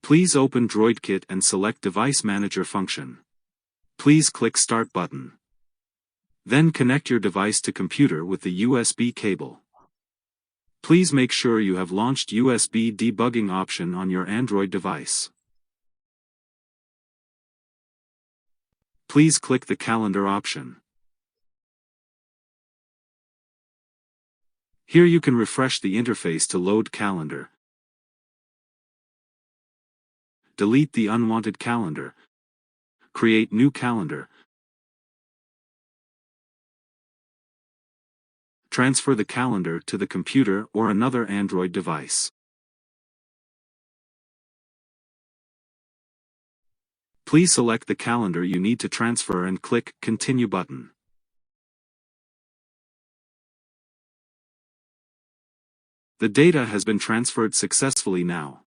Please open DroidKit and select Device Manager function. Please click Start button. Then connect your device to computer with the USB cable. Please make sure you have launched USB debugging option on your Android device. Please click the calendar option. Here you can refresh the interface to load calendar. Delete the unwanted calendar. Create new calendar. Transfer the calendar to the computer or another Android device. Please select the calendar you need to transfer and click Continue button. The data has been transferred successfully now.